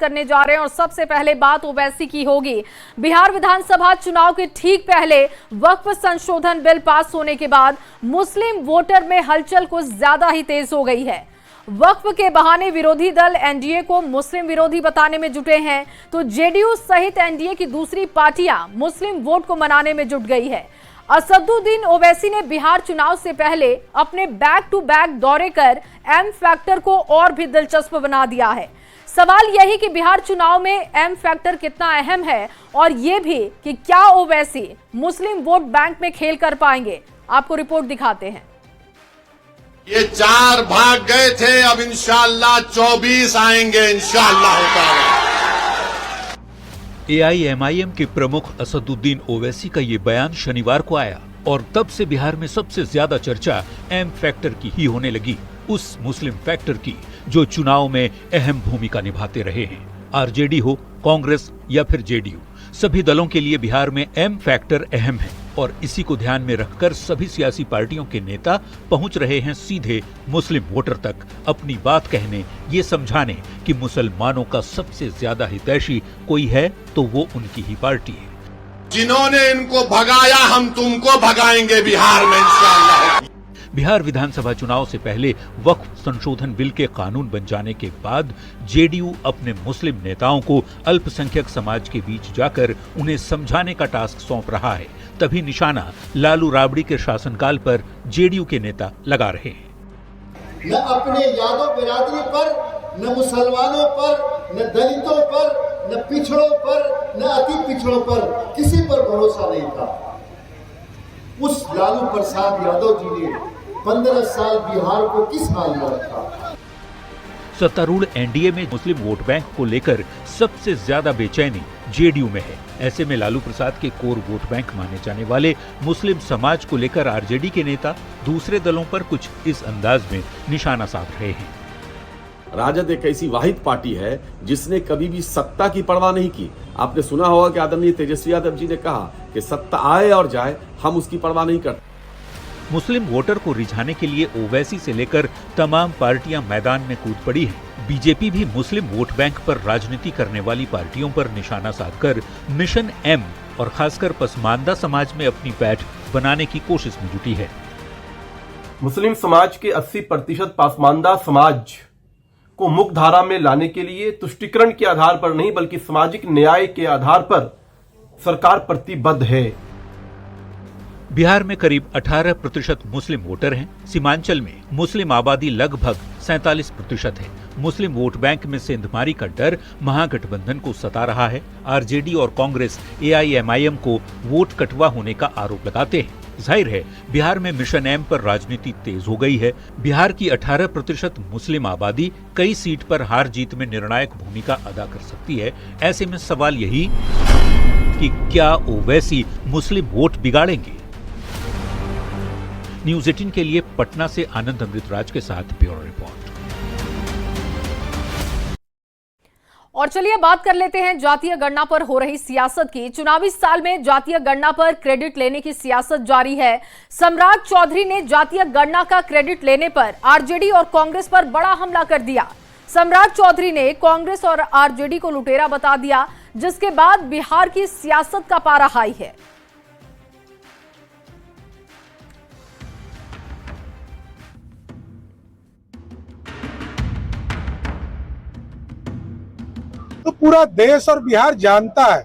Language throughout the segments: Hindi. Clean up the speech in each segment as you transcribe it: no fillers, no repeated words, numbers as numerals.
करने जा रहे हैं और सबसे पहले बात ओवैसी की होगी। बिहार विधानसभा चुनाव के ठीक पहले वक्फ संशोधन बिल पास होने के बाद मुस्लिम वोटर में हलचल कुछ ज्यादा ही तेज हो गई है। वक्फ के बहाने विरोधी दल एनडीए को मुस्लिम विरोधी बताने में जुटे हैं, तो जेडीयू सहित एनडीए की दूसरी पार्टियां मुस्लिम वोट को मनाने में जुट गई है। असदुद्दीन ओवैसी ने बिहार चुनाव से पहले अपने बैक टू बैक दौरे कर एम फैक्टर को और भी दिलचस्प बना दिया है। सवाल यही कि बिहार चुनाव में एम फैक्टर कितना अहम है और ये भी कि क्या ओवैसी मुस्लिम वोट बैंक में खेल कर पाएंगे। आपको रिपोर्ट दिखाते हैं। ये 4 भाग गए थे, अब इंशाअल्लाह 24 आएंगे, इंशाअल्लाह होता है। एआईएमआईएम के प्रमुख असदुद्दीन ओवैसी का ये बयान शनिवार को आया और तब से बिहार में सबसे ज्यादा चर्चा एम फैक्टर की ही होने लगी, उस मुस्लिम फैक्टर की जो चुनाव में अहम भूमिका निभाते रहे हैं। आरजेडी हो, कांग्रेस या फिर जेडीयू, सभी दलों के लिए बिहार में एम फैक्टर अहम है और इसी को ध्यान में रखकर सभी सियासी पार्टियों के नेता पहुंच रहे हैं सीधे मुस्लिम वोटर तक अपनी बात कहने, ये समझाने कि मुसलमानों का सबसे ज्यादा हितैषी कोई है तो वो उनकी ही पार्टी है। जिन्होंने इनको भगाया हम तुमको भगाएंगे बिहार में इंशाअल्लाह। बिहार विधानसभा चुनाव से पहले वक्फ संशोधन बिल के कानून बन जाने के बाद जेडीयू अपने मुस्लिम नेताओं को अल्पसंख्यक समाज के बीच जाकर उन्हें समझाने का टास्क सौंप रहा है। तभी निशाना लालू राबड़ी के शासनकाल पर जेडीयू के नेता लगा रहे हैं। न अपने यादव बिरादरी पर, न मुसलमानों पर, न दलितों पर, न पिछड़ों पर, न अति पिछड़ों पर किसी पर भरोसा नहीं था। उस लालू प्रसाद यादव जी ने 15 साल बिहार को किस हाल में रखा। सत्तारूढ़ एनडीए में मुस्लिम वोट बैंक को लेकर सबसे ज्यादा बेचैनी जेडीयू में है। ऐसे में लालू प्रसाद के कोर वोट बैंक माने जाने वाले मुस्लिम समाज को लेकर आरजेडी के नेता दूसरे दलों पर कुछ इस अंदाज में निशाना साध रहे हैं। राजद एक ऐसी वाहिद पार्टी है जिसने कभी भी सत्ता की परवाह नहीं की। आपने सुना होगा कि आदरणीय तेजस्वी यादव जी ने कहा कि सत्ता आए और जाए, हम उसकी परवाह नहीं करते। मुस्लिम वोटर को रिझाने के लिए ओवैसी से लेकर तमाम पार्टियां मैदान में कूद पड़ी हैं। बीजेपी भी मुस्लिम वोट बैंक पर राजनीति करने वाली पार्टियों पर निशाना साधकर मिशन एम और खासकर पसमानदा समाज में अपनी पैठ बनाने की कोशिश में जुटी है। मुस्लिम समाज के 80% पसमानदा समाज को मुख्य धारा में लाने के लिए तुष्टीकरण के आधार पर नहीं बल्कि सामाजिक न्याय के आधार पर सरकार प्रतिबद्ध है। बिहार में करीब 18% मुस्लिम वोटर हैं। सीमांचल में मुस्लिम आबादी लगभग 47% है। मुस्लिम वोट बैंक में सेंधमारी का डर महागठबंधन को सता रहा है। आरजेडी और कांग्रेस एआईएमआईएम को वोट कटवा होने का आरोप लगाते हैं। जाहिर है बिहार में मिशन एम पर राजनीति तेज हो गई है। बिहार की 18% मुस्लिम आबादी कई सीट पर हार जीत में निर्णायक भूमिका अदा कर सकती है। ऐसे में सवाल यही कि क्या ओवैसी मुस्लिम वोट बिगाड़ेंगे। न्यूज 18 के लिए पटना से आनंद अमृतराज के साथ ब्यूरो रिपोर्ट। और चलिए बात कर लेते हैं जातीय गणना पर हो रही सियासत की। चुनावी साल में जातीय गणना पर क्रेडिट लेने की सियासत जारी है। सम्राट चौधरी ने जातीय गणना का क्रेडिट लेने पर आरजेडी और कांग्रेस पर बड़ा हमला कर दिया। सम्राट चौधरी ने कांग्रेस और आरजेडी को लुटेरा बता दिया, जिसके बाद बिहार की सियासत का पारा हाई है। तो पूरा देश और बिहार जानता है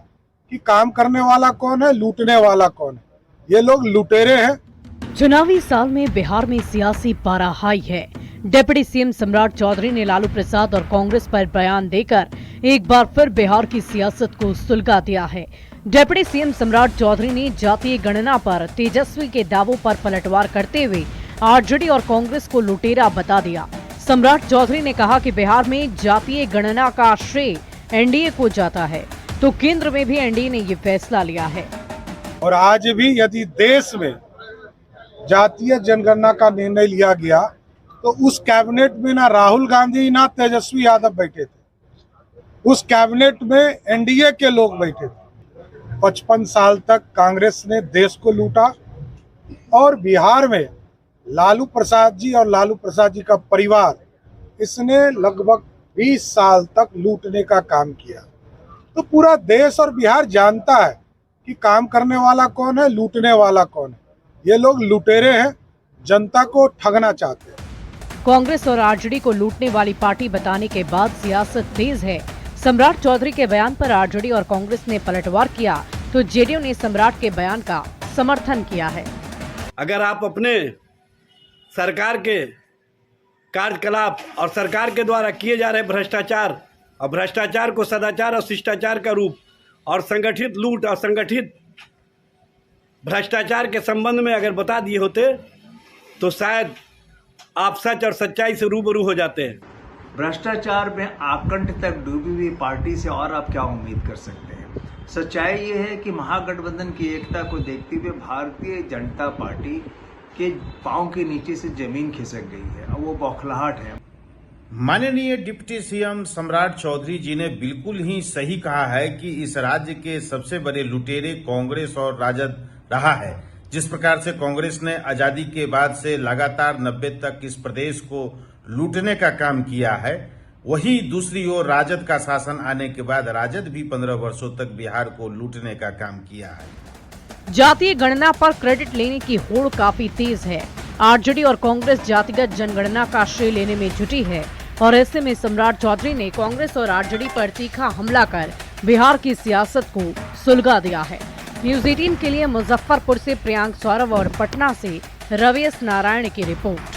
कि काम करने वाला कौन है, लूटने वाला कौन है। ये लोग लुटेरे हैं। चुनावी साल में बिहार में सियासी पारा हाई है। डिप्टी सीएम सम्राट चौधरी ने लालू प्रसाद और कांग्रेस पर बयान देकर एक बार फिर बिहार की सियासत को सुलगा दिया है। डिप्टी सीएम सम्राट चौधरी ने जातीय गणना पर तेजस्वी के दावों पर पलटवार करते हुए आरजेडी और कांग्रेस को लुटेरा बता दिया। सम्राट चौधरी ने कहा कि बिहार में जातीय गणना का श्रेय एनडीए को जाता है, तो केंद्र में भी एनडीए ने ये फैसला लिया है। और आज भी यदि देश में जातीय जनगणना का निर्णय लिया गया तो उस कैबिनेट में ना राहुल गांधी ना तेजस्वी यादव बैठे थे। उस कैबिनेट में एनडीए के लोग बैठे थे। 55 साल तक कांग्रेस ने देश को लूटा और बिहार में लालू प्रसाद जी और लालू प्रसाद जी का परिवार, इसने लगभग 20 साल तक लूटने का काम किया। तो पूरा देश और बिहार जानता है कि काम करने वाला कौन है, लूटने वाला कौन है। ये लोग लुटेरे हैं, जनता को ठगना चाहते हैं। कांग्रेस और आरजेडी को लूटने वाली पार्टी बताने के बाद सियासत तेज है। सम्राट चौधरी के बयान पर आरजेडी और कांग्रेस ने पलटवार किया तो जेडीयू ने सम्राट के बयान का समर्थन किया है। अगर आप अपने सरकार के कार्यकलाप और सरकार के द्वारा किए जा रहे भ्रष्टाचार और भ्रष्टाचार को सदाचार और शिष्टाचार का रूप और संगठित लूट और संगठित भ्रष्टाचार के संबंध में अगर बता दिए होते तो शायद आप सच और सच्चाई से रूबरू हो जाते हैं। भ्रष्टाचार में आकंठ तक डूबी हुई पार्टी से और आप क्या उम्मीद कर सकते हैं। सच्चाई ये है कि महागठबंधन की एकता को देखते हुए भारतीय जनता पार्टी के पांव के नीचे से जमीन खिसक गई है। अब वो बौखलाहट है। माननीय डिप्टी सीएम सम्राट चौधरी जी ने बिल्कुल ही सही कहा है कि इस राज्य के सबसे बड़े लुटेरे कांग्रेस और राजद रहा है। जिस प्रकार से कांग्रेस ने आजादी के बाद से लगातार 90 तक इस प्रदेश को लूटने का काम किया है, वही दूसरी ओर राजद का शासन आने के बाद राजद भी 15 वर्षों तक बिहार को लूटने का काम किया है। जातीय गणना पर क्रेडिट लेने की होड़ काफी तेज है। आरजेडी और कांग्रेस जातिगत जनगणना का श्रेय लेने में जुटी है और ऐसे में सम्राट चौधरी ने कांग्रेस और आरजेडी पर तीखा हमला कर बिहार की सियासत को सुलगा दिया है। न्यूज 18 के लिए मुजफ्फरपुर से प्रियांक सौरभ और पटना से रवीश नारायण की रिपोर्ट।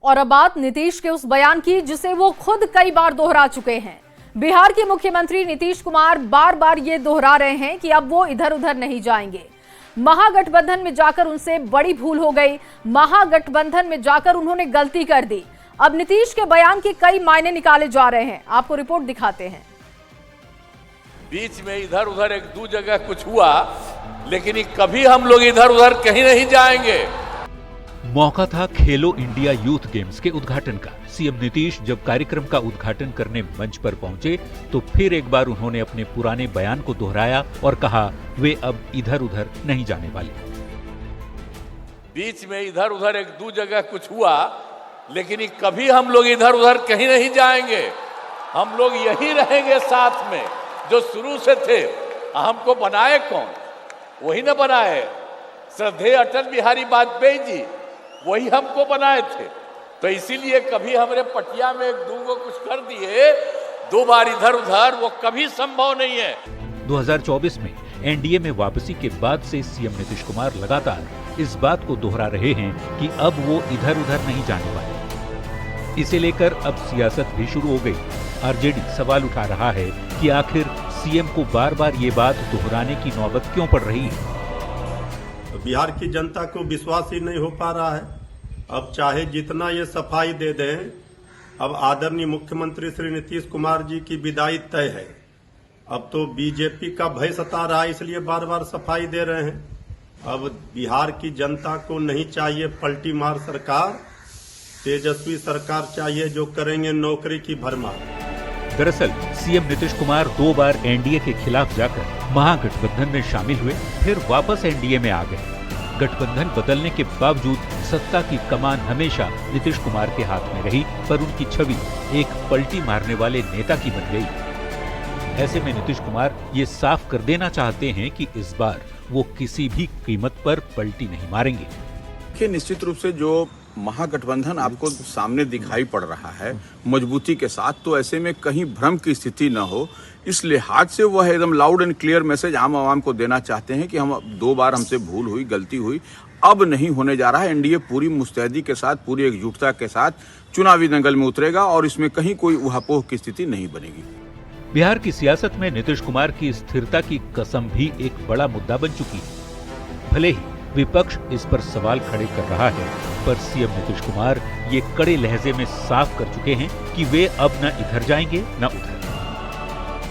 और अब बात नीतीश के उस बयान की जिसे वो खुद कई बार दोहरा चुके हैं। बिहार के मुख्यमंत्री नीतीश कुमार बार बार ये दोहरा रहे हैं कि अब वो इधर उधर नहीं जाएंगे। महागठबंधन में जाकर उनसे बड़ी भूल हो गई, महागठबंधन में जाकर उन्होंने गलती कर दी। अब नीतीश के बयान के कई मायने निकाले जा रहे हैं, आपको रिपोर्ट दिखाते हैं। बीच में इधर उधर एक दो जगह कुछ हुआ, लेकिन कभी हम लोग इधर उधर कहीं नहीं जाएंगे। मौका था खेलो इंडिया यूथ गेम्स के उद्घाटन का। सीएम नीतीश जब कार्यक्रम का उद्घाटन करने मंच पर पहुंचे तो फिर एक बार उन्होंने अपने पुराने बयान को दोहराया और कहा वे अब इधर उधर नहीं जाने वाले। बीच में इधर उधर एक दो जगह कुछ हुआ, लेकिन कभी हम लोग इधर उधर कहीं नहीं जाएंगे। हम लोग यही रहेंगे साथ में, जो शुरू से थे। हमको बनाए कौन? वही ना बनाए, श्रद्धेय अटल बिहारी वाजपेयी जी, वही हमको बनाए थे। तो इसीलिए कभी हमरे पटिया में एक दूगो कुछ कर दिए, दो बार इधर उधर, वो कभी संभव नहीं है। 2024 में एनडीए में वापसी के बाद से सीएम नीतीश कुमार लगातार इस बात को दोहरा रहे हैं कि अब वो इधर उधर नहीं जाने वाले। इसे लेकर अब सियासत भी शुरू हो गई। आरजेडी सवाल उठा रहा है कि आखिर सीएम को बार बार ये बात दोहराने की नौबत क्यों पड़ रही है। बिहार की जनता को विश्वास ही नहीं हो पा रहा है। अब चाहे जितना ये सफाई दे दें, अब आदरणीय मुख्यमंत्री श्री नीतीश कुमार जी की विदाई तय है। अब तो बीजेपी का भय सता रहा है, इसलिए बार बार सफाई दे रहे हैं। अब बिहार की जनता को नहीं चाहिए पलटी मार सरकार, तेजस्वी सरकार चाहिए जो करेंगे नौकरी की भरमार। दरअसल सीएम नीतीश कुमार 2 बार एनडीए के खिलाफ जाकर महागठबंधन में शामिल हुए, फिर वापस एनडीए में आ गए। गठबंधन बदलने के बावजूद सत्ता की कमान हमेशा नीतीश कुमार के हाथ में रही, पर उनकी छवि एक पलटी मारने वाले नेता की बन गई। ऐसे में नीतीश कुमार ये साफ कर देना चाहते हैं कि इस बार वो किसी भी कीमत पर पलटी नहीं मारेंगे। निश्चित रूप से जो महागठबंधन आपको सामने दिखाई पड़ रहा है मजबूती के साथ, तो ऐसे में कहीं भ्रम की स्थिति न हो, इस लिहाज से वह एकदम लाउड एंड क्लियर मैसेज आम आवाम को देना चाहते हैं कि हम 2 बार हमसे भूल हुई, गलती हुई, अब नहीं होने जा रहा है। एनडीए पूरी मुस्तैदी के साथ, पूरी एकजुटता के साथ चुनावी दंगल में उतरेगा और इसमें कहीं कोई उहापोह की स्थिति नहीं बनेगी। बिहार की सियासत में नीतीश कुमार की स्थिरता की कसम भी एक बड़ा मुद्दा बन चुकी है। भले ही विपक्ष इस पर सवाल खड़े कर रहा है, पर सीएम नीतीश कुमार ये कड़े लहजे में साफ कर चुके हैं कि वे अब न इधर जाएंगे न उधर।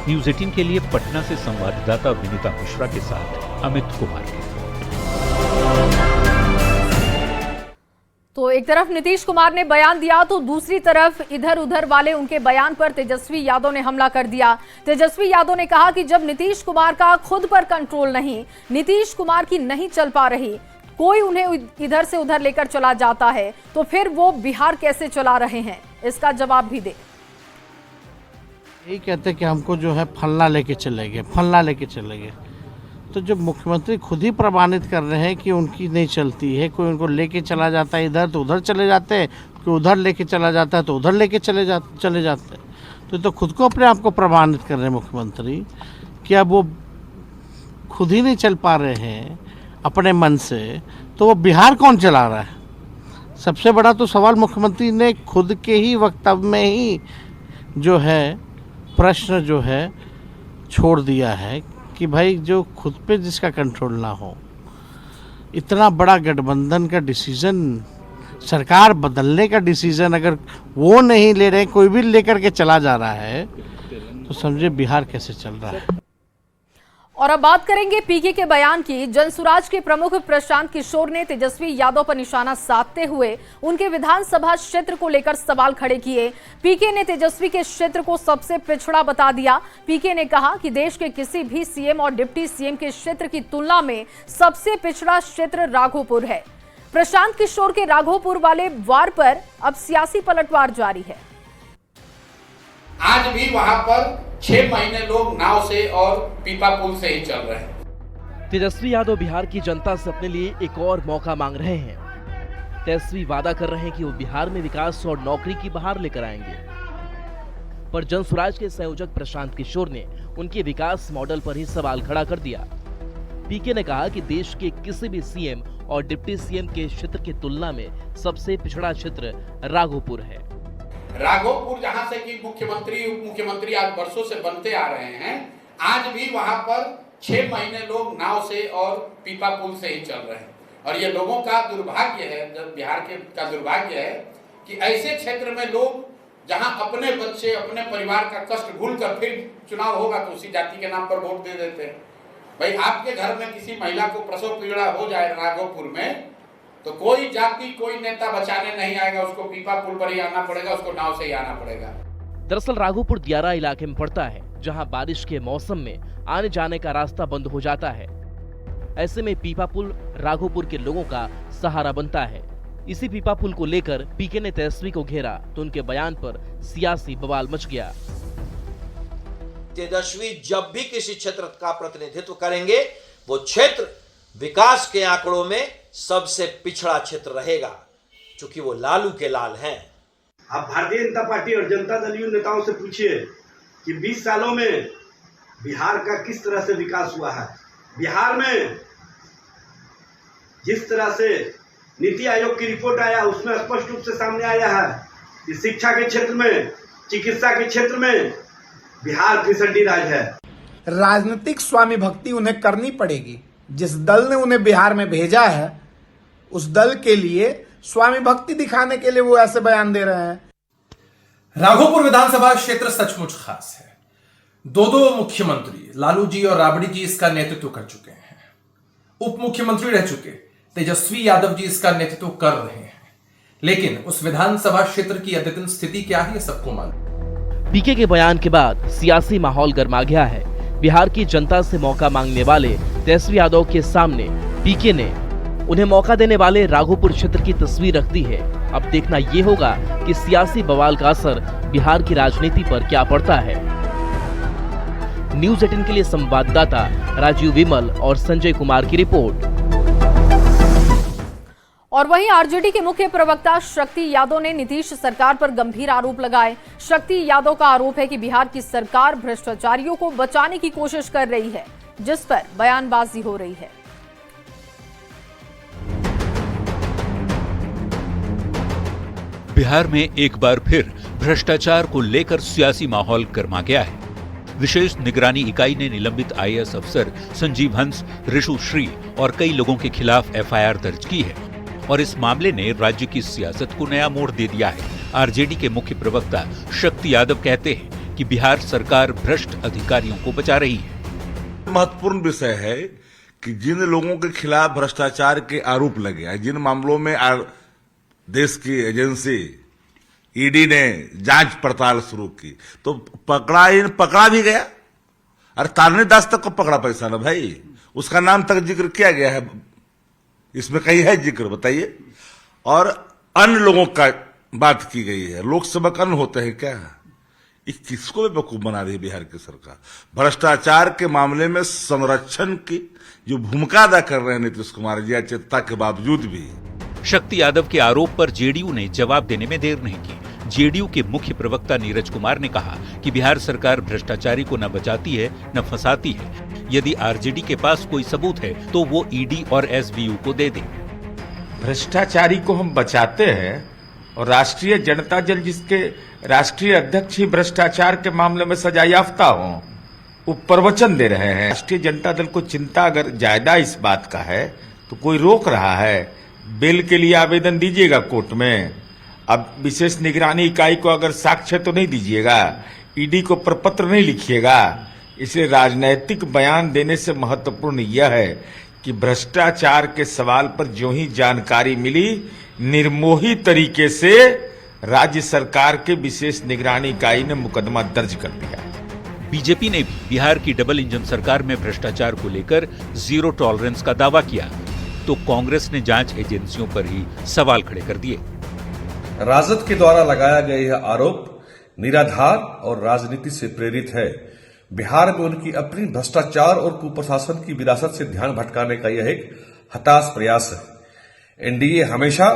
न्यूज 18 के लिए पटना से संवाददाता विनीता मिश्रा के साथ अमित कुमार की रिपोर्ट। तो एक तरफ नीतीश कुमार ने बयान दिया तो दूसरी तरफ इधर उधर वाले उनके बयान पर तेजस्वी यादव ने हमला कर दिया। तेजस्वी यादव ने कहा कि जब नीतीश कुमार का खुद पर कंट्रोल नहीं, नीतीश कुमार की नहीं चल पा रही, कोई उन्हें इधर से उधर लेकर चला जाता है, तो फिर वो बिहार कैसे चला रहे हैं। इसका जवाब भी दे। यही कहते कि हमको जो है फलना लेके चले गए, फलना लेके चले गए। तो जब मुख्यमंत्री खुद ही प्रमाणित कर रहे हैं कि उनकी नहीं चलती है, कोई उनको लेके चला जाता है इधर तो उधर चले जाते हैं, कोई उधर लेके चला जाता है तो उधर लेके चले जाते हैं। तो खुद को अपने आप को प्रमाणित कर रहे हैं मुख्यमंत्री कि अब वो खुद ही नहीं चल पा रहे हैं अपने मन से, तो वो बिहार कौन चला रहा है? सबसे बड़ा तो सवाल मुख्यमंत्री ने खुद के ही वक्तव्य में ही जो है प्रश्न जो है छोड़ दिया है कि भाई जो खुद पे जिसका कंट्रोल ना हो, इतना बड़ा गठबंधन का डिसीजन, सरकार बदलने का डिसीजन अगर वो नहीं ले रहे, कोई भी लेकर के चला जा रहा है, तो समझे बिहार कैसे चल रहा है। और अब बात करेंगे पीके के बयान की। जनसुराज के प्रमुख प्रशांत किशोर ने तेजस्वी यादव पर निशाना साधते हुए उनके विधानसभा क्षेत्र को लेकर सवाल खड़े किए। पीके ने तेजस्वी के क्षेत्र को सबसे पिछड़ा बता दिया। पीके ने कहा कि देश के किसी भी सीएम और डिप्टी सीएम के क्षेत्र की तुलना में सबसे पिछड़ा क्षेत्र राघोपुर है। प्रशांत किशोर के राघोपुर वाले वार पर अब सियासी पलटवार जारी है। आज भी वहां पर 6 महीने लोग नाव से और पीपा पुल से ही चल रहे हैं। तेजस्वी यादव बिहार की जनता से अपने लिए एक और मौका मांग रहे हैं। तेजस्वी वादा कर रहे हैं कि वो बिहार में विकास और नौकरी की बहार लेकर आएंगे, पर जनसुराज के संयोजक प्रशांत किशोर ने उनके विकास मॉडल पर ही सवाल खड़ा कर दिया। पीके ने कहा कि देश के किसी भी सीएम और डिप्टी सीएम के क्षेत्र की तुलना में सबसे पिछड़ा क्षेत्र राघोपुर है। राघोपुर जहां से कि मुख्यमंत्री उप मुख्यमंत्री आज वर्षों से बनते आ रहे हैं, आज भी वहां पर 6 महीने लोग नाव से और पीपा पुल से ही चल रहे हैं। और ये लोगों का दुर्भाग्य है, बिहार के का दुर्भाग्य है कि ऐसे क्षेत्र में लोग जहां अपने बच्चे अपने परिवार का कष्ट भूलकर फिर चुनाव होगा तो उसी जाति के नाम पर वोट दे देते हैं। भाई आपके घर में किसी महिला को प्रसव पीड़ा हो जाए राघोपुर में, तो कोई जाति कोई नेता बचाने नहीं आएगा, उसको पीपा पुल पर ही आना पड़ेगा, उसको नाव से ही आना पड़ेगा। दरअसल राघोपुर दियारा इलाके में पड़ता है, जहां बारिश के मौसम में आने जाने का रास्ता बंद हो जाता है। ऐसे में पीपा पुल राघोपुर के लोगों का सहारा बनता है। इसी पीपा पुल को लेकर पीके ने तेजस्वी को घेरा तो उनके बयान पर सियासी बवाल मच गया। तेजस्वी जब भी किसी क्षेत्र का प्रतिनिधित्व करेंगे, वो क्षेत्र विकास के आंकड़ों में सबसे पिछड़ा क्षेत्र रहेगा, क्योंकि वो लालू के लाल हैं। आप भारतीय जनता पार्टी और जनता दल यू नेताओं से पूछिए कि 20 सालों में बिहार का किस तरह से विकास हुआ है। बिहार में जिस तरह से नीति आयोग की रिपोर्ट आया, उसमें स्पष्ट रूप से सामने आया है कि शिक्षा के क्षेत्र में, चिकित्सा के क्षेत्र में बिहार फिसड्डी राज है। राजनीतिक स्वामी भक्ति उन्हें करनी पड़ेगी। जिस दल ने उन्हें बिहार में भेजा है, उस दल के लिए स्वामी भक्ति दिखाने के लिए वो ऐसे बयान दे रहे हैं। राघोपुर विधानसभा क्षेत्र सचमुच खास है। दो मुख्यमंत्री लालू जी और राबड़ी जी इसका नेतृत्व कर चुके हैं। उप मुख्यमंत्री रह चुके तेजस्वी यादव जी इसका नेतृत्व कर रहे हैं। लेकिन उस विधानसभा क्षेत्र की अद्यतन स्थिति क्या है, सबको मालूम। पीके के बयान के बाद सियासी माहौल गर्मा गया है। बिहार की जनता से मौका मांगने वाले तेजस्वी यादव के सामने पीके ने उन्हें मौका देने वाले राघोपुर क्षेत्र की तस्वीर रख दी है। अब देखना ये होगा कि सियासी बवाल का असर बिहार की राजनीति पर क्या पड़ता है। न्यूज़ 18 के लिए संवाददाता राजीव विमल और संजय कुमार की रिपोर्ट। और वहीं आरजेडी के मुख्य प्रवक्ता शक्ति यादव ने नीतीश सरकार पर गंभीर आरोप लगाए। शक्ति यादव का आरोप है कि बिहार की सरकार भ्रष्टाचारियों को बचाने की कोशिश कर रही है, जिस पर बयानबाजी हो रही है। बिहार में एक बार फिर भ्रष्टाचार को लेकर सियासी माहौल गर्मा गया है। विशेष निगरानी इकाई ने निलंबित आईएएस अफसर संजीव हंस, ऋषु श्री और कई लोगों के खिलाफ एफआईआर दर्ज की है और इस मामले ने राज्य की सियासत को नया मोड़ दे दिया है। आरजेडी के मुख्य प्रवक्ता शक्ति यादव कहते हैं कि बिहार सरकार भ्रष्ट अधिकारियों को बचा रही है। महत्वपूर्ण विषय है कि जिन लोगों के खिलाफ भ्रष्टाचार के आरोप लगे हैं, जिन मामलों में देश की एजेंसी ईडी ने जांच पड़ताल शुरू की, तो पकड़ा भी गया। अरे तारनी दास तक को पकड़ा पैसा ना भाई, उसका नाम तक जिक्र किया गया है, इसमें कहीं है जिक्र, बताइए। और अन्य लोगों का बात की गई है। लोकसभा का होते हैं क्या? ये किसको बेवकूफ बना रही है बिहार की सरकार? भ्रष्टाचार के मामले में संरक्षण की जो भूमिका अदा कर रहे हैं नीतीश कुमार जी अचेतता के बावजूद भी। शक्ति यादव के आरोप पर जेडीयू ने जवाब देने में देर नहीं की। जेडीयू के मुख्य प्रवक्ता नीरज कुमार ने कहा कि बिहार सरकार भ्रष्टाचारी को न बचाती है न फंसाती है। यदि आरजेडी के पास कोई सबूत है तो वो ईडी और एसबीयू को दे दे। भ्रष्टाचारी को हम बचाते हैं और राष्ट्रीय जनता दल जिसके राष्ट्रीय अध्यक्ष ही भ्रष्टाचार के मामले में सजायाफ्ता हों, वो प्रवचन दे रहे हैं। राष्ट्रीय जनता दल को चिंता अगर ज्यादा इस बात का है तो कोई रोक रहा है? बेल के लिए आवेदन दीजिएगा कोर्ट में। अब विशेष निगरानी इकाई को अगर साक्ष्य तो नहीं दीजिएगा, ईडी को प्रपत्र नहीं लिखिएगा। इसलिए राजनैतिक बयान देने से महत्वपूर्ण यह है कि भ्रष्टाचार के सवाल पर जो ही जानकारी मिली, निर्मोही तरीके से राज्य सरकार के विशेष निगरानी इकाई ने मुकदमा दर्ज कर दिया। बीजेपी ने भी बिहार की डबल इंजन सरकार में भ्रष्टाचार को लेकर जीरो टॉलरेंस का दावा किया, तो कांग्रेस ने जांच एजेंसियों पर ही सवाल खड़े कर दिए। राजद के द्वारा लगाया गया यह आरोप निराधार और राजनीति से प्रेरित है। बिहार में उनकी अपनी भ्रष्टाचार और कुप्रशासन की विरासत से ध्यान भटकाने का यह एक हताश प्रयास है। एनडीए हमेशा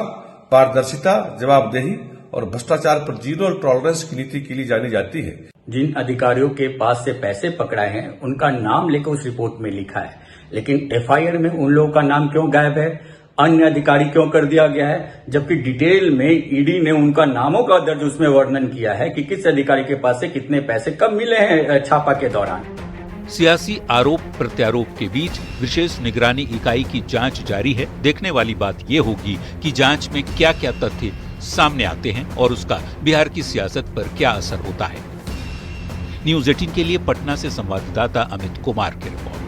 पारदर्शिता, जवाबदेही और भ्रष्टाचार पर जीरो टॉलरेंस की नीति के लिए जानी जाती है। जिन अधिकारियों के पास से पैसे पकड़ाए हैं उनका नाम लेकर उस रिपोर्ट में लिखा है, लेकिन एफआईआर में उन लोगों का नाम क्यों गायब है, अन्य अधिकारी क्यों कर दिया गया है, जबकि डिटेल में ईडी ने उनका नामों का दर्ज उसमें वर्णन किया है कि किस अधिकारी के पास से कितने पैसे कब मिले हैं छापा के दौरान। सियासी आरोप प्रत्यारोप के बीच विशेष निगरानी इकाई की जांच जारी है। देखने वाली बात ये होगी कि जांच में क्या क्या तथ्य सामने आते हैं और उसका बिहार की सियासत पर क्या असर होता है। न्यूज 18 के लिए पटना से संवाददाता अमित कुमार की रिपोर्ट।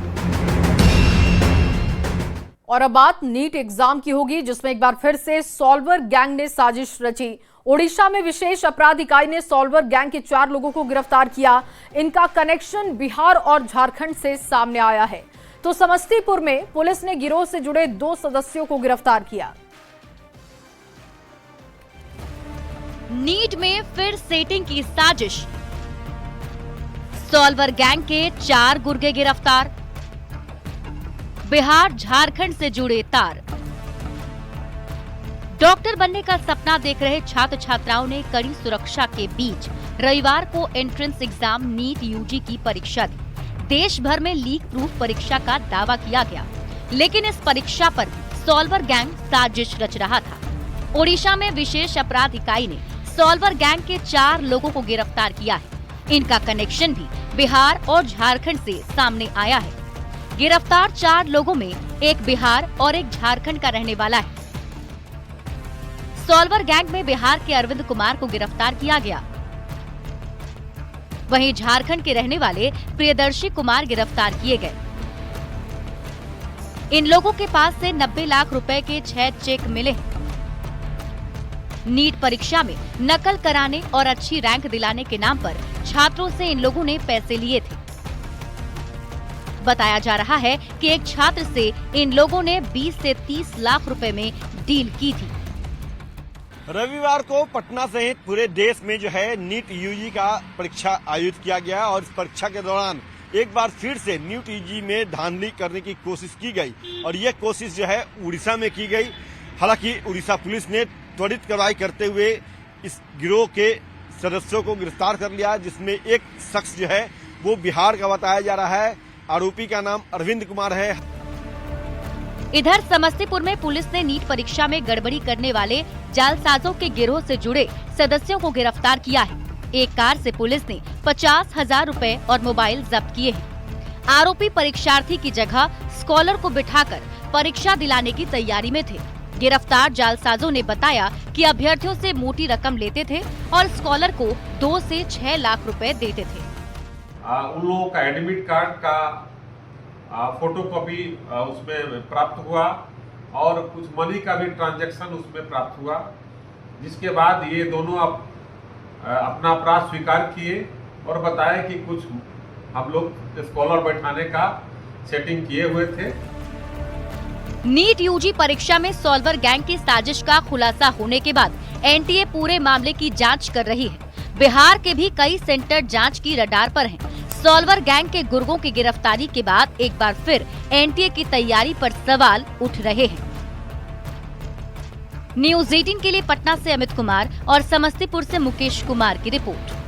और अब बात नीट एग्जाम की होगी, जिसमें एक बार फिर से सॉल्वर गैंग ने साजिश रची। ओडिशा में विशेष अपराध इकाई ने सॉल्वर गैंग के 4 लोगों को गिरफ्तार किया। इनका कनेक्शन बिहार और झारखंड से सामने आया है। तो समस्तीपुर में पुलिस ने गिरोह से जुड़े 2 सदस्यों को गिरफ्तार किया। नीट में फिर सेटिंग की साजिश, सॉल्वर गैंग के 4 गुर्गे गिरफ्तार। बिहार झारखंड से जुड़े तार। डॉक्टर बनने का सपना देख रहे छात्र छात्राओं ने कड़ी सुरक्षा के बीच रविवार को एंट्रेंस एग्जाम नीट यूजी की परीक्षा दी। देश भर में लीक प्रूफ परीक्षा का दावा किया गया, लेकिन इस परीक्षा पर सॉल्वर गैंग साजिश रच रहा था। ओडिशा में विशेष अपराध इकाई ने सॉल्वर गैंग के 4 लोगों को गिरफ्तार किया है। इनका कनेक्शन भी बिहार और झारखंड से सामने आया है। गिरफ्तार 4 लोगों में एक बिहार और एक झारखंड का रहने वाला है। सॉल्वर गैंग में बिहार के अरविंद कुमार को गिरफ्तार किया गया, वहीं झारखंड के रहने वाले प्रियदर्शी कुमार गिरफ्तार किए गए। इन लोगों के पास से 90 लाख रुपए के 6 चेक मिले हैं। नीट परीक्षा में नकल कराने और अच्छी रैंक दिलाने के नाम पर छात्रों से इन लोगों ने पैसे लिए थे। बताया जा रहा है कि एक छात्र से इन लोगों ने 20 से 30 लाख रुपए में डील की थी। रविवार को पटना सहित पूरे देश में जो है नीट यूजी का परीक्षा आयोजित किया गया और इस परीक्षा के दौरान एक बार फिर से नीट यूजी में धांधली करने की कोशिश की गई और ये कोशिश जो है उड़ीसा में की गई। हालांकि उड़ीसा पुलिस ने त्वरित कार्रवाई करते हुए इस गिरोह के सदस्यों को गिरफ्तार कर लिया, जिसमें एक शख्स जो है वो बिहार का बताया जा रहा है। आरोपी का नाम अरविंद कुमार है। इधर समस्तीपुर में पुलिस ने नीट परीक्षा में गड़बड़ी करने वाले जालसाजों के गिरोह से जुड़े सदस्यों को गिरफ्तार किया है। एक कार से पुलिस ने 50,000 रुपए और मोबाइल जब्त किए हैं। आरोपी परीक्षार्थी की जगह स्कॉलर को बिठाकर परीक्षा दिलाने की तैयारी में थे। गिरफ्तार जालसाजों ने बताया कि अभ्यर्थियों से मोटी रकम लेते थे और स्कॉलर को 2 से 6 लाख रुपए देते थे। उन लोगों का एडमिट कार्ड का फोटोकॉपी उसमें प्राप्त हुआ और कुछ मनी का भी ट्रांजैक्शन उसमें प्राप्त हुआ, जिसके बाद ये दोनों अपना अपराध स्वीकार किए और बताया कि कुछ हम लोग स्कॉलर बैठाने का सेटिंग किए हुए थे। नीट यूजी परीक्षा में सॉल्वर गैंग की साजिश का खुलासा होने के बाद एनटीए पूरे मामले की जांच कर रही है। बिहार के भी कई सेंटर जांच की रडार पर हैं। सॉल्वर गैंग के गुर्गों की गिरफ्तारी के बाद एक बार फिर एनटीए की तैयारी पर सवाल उठ रहे हैं। न्यूज़ 18 के लिए पटना से अमित कुमार और समस्तीपुर से मुकेश कुमार की रिपोर्ट।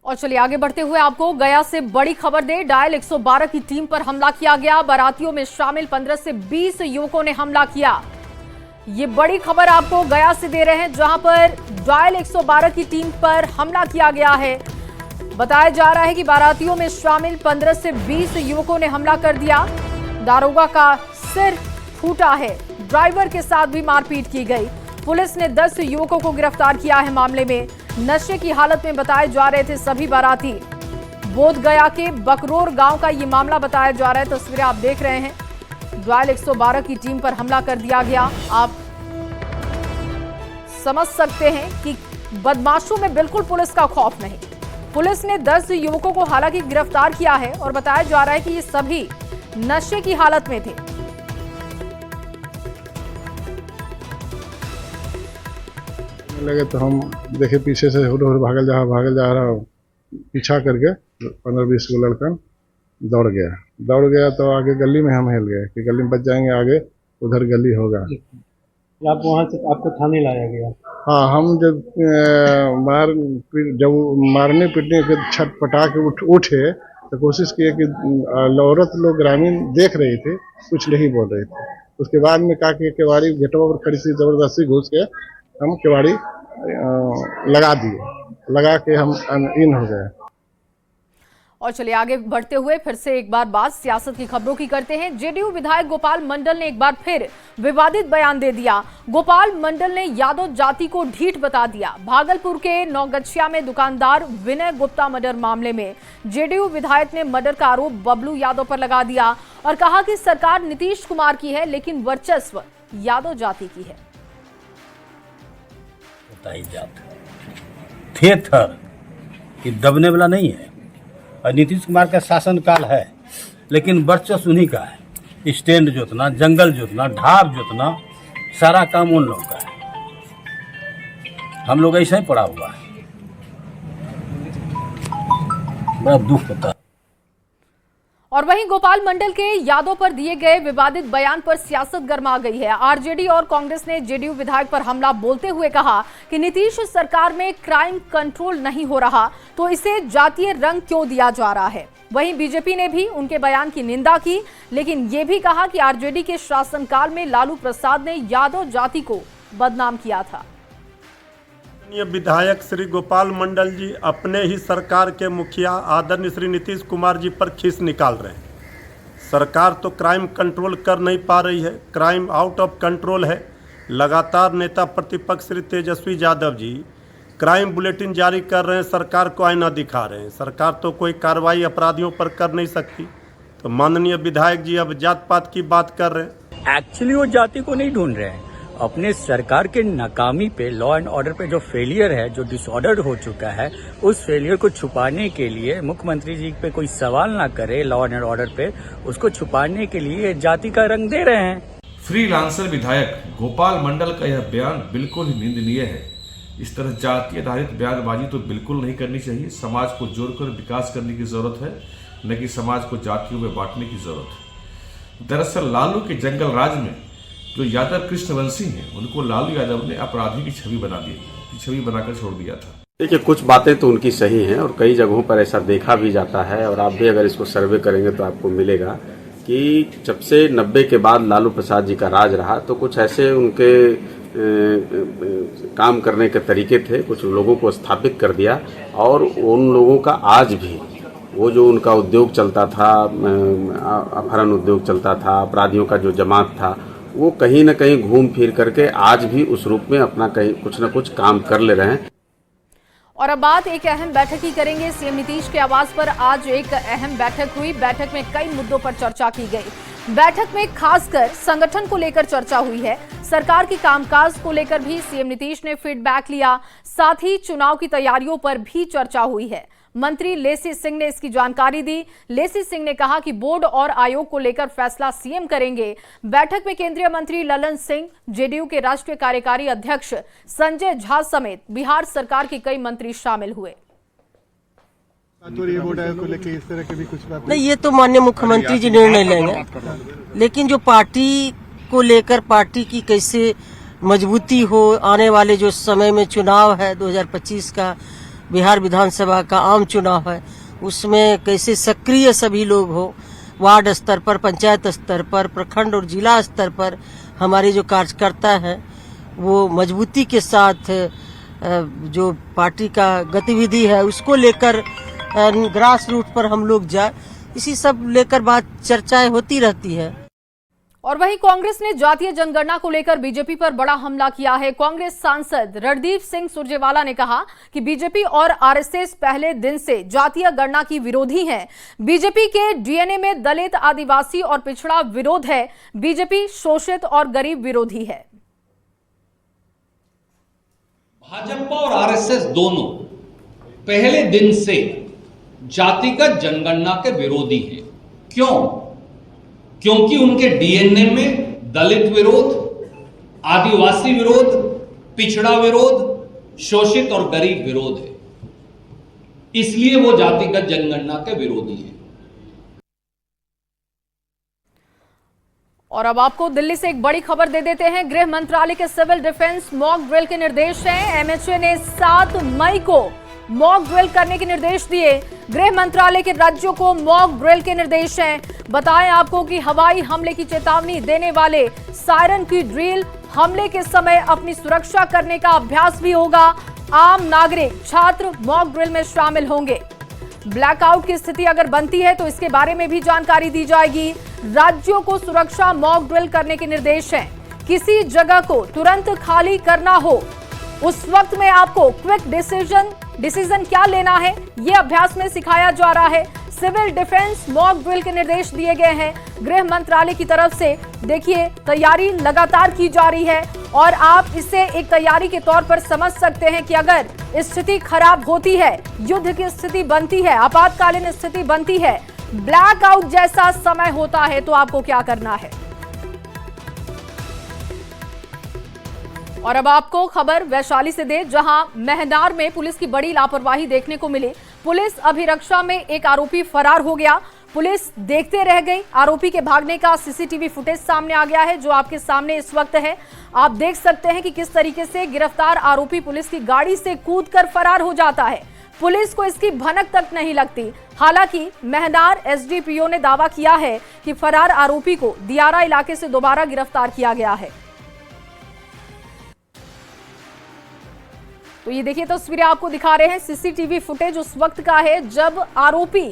और चलिए आगे बढ़ते हुए आपको गया से बड़ी खबर दे। डायल 112 की टीम पर हमला किया गया। बारातियों में शामिल 15 से 20 युवकों ने हमला किया। ये बड़ी खबर आपको गया से दे रहे हैं, जहां पर डायल 112 की टीम पर हमला किया गया है। बताया जा रहा है कि बारातियों में शामिल 15 से 20 युवकों ने हमला कर दिया। दारोगा का सिर फूटा है। ड्राइवर के साथ भी मारपीट की गई। पुलिस ने 10 युवकों को गिरफ्तार किया है। मामले में नशे की हालत में बताए जा रहे थे सभी बाराती। बोध गया के बकरोर गांव का ये मामला बताया जा रहा है। तस्वीरें आप देख रहे हैं। डायल 112 की टीम पर हमला कर दिया गया। आप समझ सकते हैं कि बदमाशों में बिल्कुल पुलिस का खौफ नहीं। पुलिस ने 10 युवकों को हालांकि गिरफ्तार किया है और बताया जा रहा है कि ये सभी नशे की हालत में थे। लगे तो हम देखे पीछे से भागल जा रहा पीछा करके 15-20 को लड़कन दौड़ गया तो आगे गली में हम हिल गए कि गली में बच जाएंगे, आगे उधर गली होगा। आप वहाँ से आपको थाने लाया गया? हाँ, हम जब मारने पीटने के छटपटा के उठे तो कोशिश किए कि औरत लोग ग्रामीण देख रही थी, कुछ नहीं बोल रहे थे। उसके बाद में कहा कि केवाड़ी गेटवा पर खड़ी सी जबरदस्ती घुस के हम केवाड़ी लगा के हम इन हो गए। और चलिए आगे बढ़ते हुए फिर से एक बार बात सियासत की खबरों की करते हैं। जेडीयू विधायक गोपाल मंडल ने एक बार फिर विवादित बयान दे दिया। गोपाल मंडल ने यादव जाति को ढीठ बता दिया। भागलपुर के नौगछिया में दुकानदार विनय गुप्ता मर्डर मामले में जेडीयू विधायक ने मर्डर का आरोप बबलू यादव पर लगा दिया और कहा कि सरकार नीतीश कुमार की है, लेकिन वर्चस्व यादव जाति की है। कि दबने वाला नहीं है और नीतीश कुमार का शासनकाल है, लेकिन वर्चस्व उन्हीं का है। स्टैंड जोतना, जंगल जोतना, ढाब जोतना, सारा काम उन लोगों का है। हम लोग ऐसा ही पड़ा हुआ है। बड़ा दुख होता है। और वहीं गोपाल मंडल के यादव पर दिए गए विवादित बयान पर सियासत गर्मा गई है। आरजेडी और कांग्रेस ने जेडीयू विधायक पर हमला बोलते हुए कहा कि नीतीश सरकार में क्राइम कंट्रोल नहीं हो रहा तो इसे जातीय रंग क्यों दिया जा रहा है। वहीं बीजेपी ने भी उनके बयान की निंदा की, लेकिन ये भी कहा कि आरजेडी के शासनकाल में लालू प्रसाद ने यादव जाति को बदनाम किया था। विधायक श्री गोपाल मंडल जी अपने ही सरकार के मुखिया आदरणीय श्री नीतीश कुमार जी पर खीस निकाल रहे हैं। सरकार तो क्राइम कंट्रोल कर नहीं पा रही है, क्राइम आउट ऑफ कंट्रोल है। लगातार नेता प्रतिपक्ष श्री तेजस्वी यादव जी क्राइम बुलेटिन जारी कर रहे हैं, सरकार को आईना दिखा रहे हैं। सरकार तो कोई कार्रवाई अपराधियों पर कर नहीं सकती, तो माननीय विधायक जी अब जात पात की बात कर रहे हैं। एक्चुअली वो जाति को नहीं ढूंढ रहे हैं, अपने सरकार के नाकामी पे, लॉ एंड ऑर्डर पे जो फेलियर है, जो डिसऑर्डर हो चुका है, उस फेलियर को छुपाने के लिए मुख्यमंत्री जी पे कोई सवाल ना करे लॉ एंड ऑर्डर पे, उसको छुपाने के लिए जाति का रंग दे रहे हैं। फ्रीलांसर विधायक गोपाल मंडल का यह बयान बिल्कुल ही निंदनीय है। इस तरह जाति आधारित बयानबाजी तो बिल्कुल नहीं करनी चाहिए। समाज को जोड़कर विकास करने की जरूरत है, न कि समाज को जातियों में बांटने की जरूरत है। दरअसल लालू के जंगल राज में जो यादव कृष्णवंशी हैं, उनको लालू यादव ने अपराधी की छवि बनाकर छोड़ दिया था। देखिए, कुछ बातें तो उनकी सही हैं और कई जगहों पर ऐसा देखा भी जाता है, और आप भी अगर इसको सर्वे करेंगे तो आपको मिलेगा कि जब से 90 के बाद लालू प्रसाद जी का राज रहा तो कुछ ऐसे उनके काम करने के तरीके थे, कुछ लोगों को स्थापित कर दिया, और उन लोगों का आज भी वो जो उनका उद्योग चलता था, अपहरण उद्योग चलता था, अपराधियों का जो जमात था, वो कहीं न कहीं घूम फिर करके आज भी उस रूप में अपना कहीं कुछ न कुछ काम कर ले रहे हैं। और अब बात एक अहम बैठक की करेंगे। सीएम नीतीश के आवास पर आज एक अहम बैठक हुई। बैठक में कई मुद्दों पर चर्चा की गई। बैठक में खासकर संगठन को लेकर चर्चा हुई है। सरकार की कामकाज को लेकर भी सीएम नीतीश ने फीडबैक लिया। साथ ही चुनाव की तैयारियों पर भी चर्चा हुई है। मंत्री लेसी सिंह ने इसकी जानकारी दी। लेसी सिंह ने कहा कि बोर्ड और आयोग को लेकर फैसला सीएम करेंगे। बैठक में केंद्रीय मंत्री ललन सिंह, जेडीयू के राष्ट्रीय कार्यकारी अध्यक्ष संजय झा समेत बिहार सरकार के कई मंत्री शामिल हुए। नहीं, ये तो माननीय मुख्यमंत्री जी निर्णय लेंगे, लेकिन जो पार्टी को लेकर पार्टी की कैसे मजबूती हो, आने वाले जो समय में चुनाव है 2025 का, बिहार विधानसभा का आम चुनाव है, उसमें कैसे सक्रिय सभी लोग हो, वार्ड स्तर पर, पंचायत स्तर पर, प्रखंड और जिला स्तर पर हमारे जो कार्यकर्ता हैं वो मजबूती के साथ जो पार्टी का गतिविधि है उसको लेकर ग्रास रूट पर हम लोग जाए, इसी सब लेकर बात चर्चाएं होती रहती है। और वहीं कांग्रेस ने जातीय जनगणना को लेकर बीजेपी पर बड़ा हमला किया है। कांग्रेस सांसद रणदीप सिंह सुरजेवाला ने कहा कि बीजेपी और आरएसएस पहले दिन से जातीय गणना की विरोधी हैं। बीजेपी के डीएनए में दलित, आदिवासी और पिछड़ा विरोध है। बीजेपी शोषित और गरीब विरोधी है। भाजपा और आरएसएस दोनों पहले दिन से जातिगत जनगणना के विरोधी हैं। क्यों? क्योंकि उनके डीएनए में दलित विरोध, आदिवासी विरोध, पिछड़ा विरोध, शोषित और गरीब विरोध है, इसलिए वो जातिगत जनगणना के विरोधी हैं। और अब आपको दिल्ली से एक बड़ी खबर दे देते हैं। गृह मंत्रालय के सिविल डिफेंस मॉक ड्रिल के निर्देश हैं। एमएचए ने 7 मई को मॉक ड्रिल करने के निर्देश दिए। गृह मंत्रालय के राज्यों को मॉक ड्रिल के निर्देश हैं। बताएं आपको कि हवाई हमले की चेतावनी देने वाले सायरन की ड्रिल, हमले के समय अपनी सुरक्षा करने का अभ्यास भी होगा। आम नागरिक, छात्र मॉक ड्रिल में शामिल होंगे। ब्लैकआउट की स्थिति अगर बनती है तो इसके बारे में भी जानकारी दी जाएगी। राज्यों को सुरक्षा मॉक ड्रिल करने के निर्देश हैं। किसी जगह को तुरंत खाली करना हो, उस वक्त में आपको क्विक डिसीजन क्या लेना है, ये अभ्यास में सिखाया जा रहा है। सिविल डिफेंस मॉक ड्रिल के निर्देश दिए गए हैं गृह मंत्रालय की तरफ से। देखिए, तैयारी लगातार की जा रही है और आप इसे एक तैयारी के तौर पर समझ सकते हैं कि अगर स्थिति खराब होती है, युद्ध की स्थिति बनती है, आपातकालीन स्थिति बनती है, ब्लैकआउट जैसा समय होता है, तो आपको क्या करना है। और अब आपको खबर वैशाली से दे, जहां महनार में पुलिस की बड़ी लापरवाही देखने को मिली। पुलिस अभिरक्षा में एक आरोपी फरार हो गया। पुलिस देखते रह गई। आरोपी के भागने का सीसीटीवी फुटेज सामने आ गया है, जो आपके सामने इस वक्त है। आप देख सकते हैं कि किस तरीके से गिरफ्तार आरोपी पुलिस की गाड़ी से कूदकर फरार हो जाता है। पुलिस को इसकी भनक तक नहीं लगती। हालांकि महनार एसडीपीओ ने दावा किया है कि फरार आरोपी को दियारा इलाके से दोबारा गिरफ्तार किया गया है। तो ये देखिए, तस्वीरें आपको दिखा रहे हैं। सीसीटीवी फुटेज उस वक्त का है जब आरोपी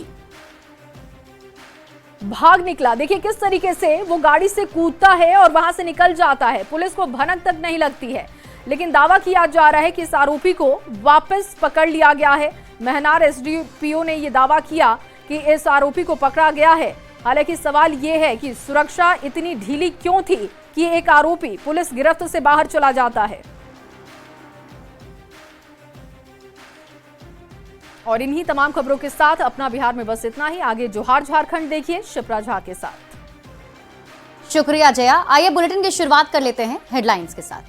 भाग निकला। देखिए किस तरीके से वो गाड़ी से कूदता है और वहां से निकल जाता है। पुलिस को भनक तक नहीं लगती है, लेकिन दावा किया जा रहा है कि इस आरोपी को वापस पकड़ लिया गया है। महनार एसडीपीओ ने यह दावा किया कि इस आरोपी को पकड़ा गया है। हालांकि सवाल यह है कि सुरक्षा इतनी ढीली क्यों थी कि एक आरोपी पुलिस गिरफ्त से बाहर चला जाता है। और इन्हीं तमाम खबरों के साथ अपना बिहार में बस इतना ही। आगे जोहार झारखंड देखिए शिप्रा झा के साथ। शुक्रिया जया। आइए बुलेटिन की शुरुआत कर लेते हैं हेडलाइंस के साथ।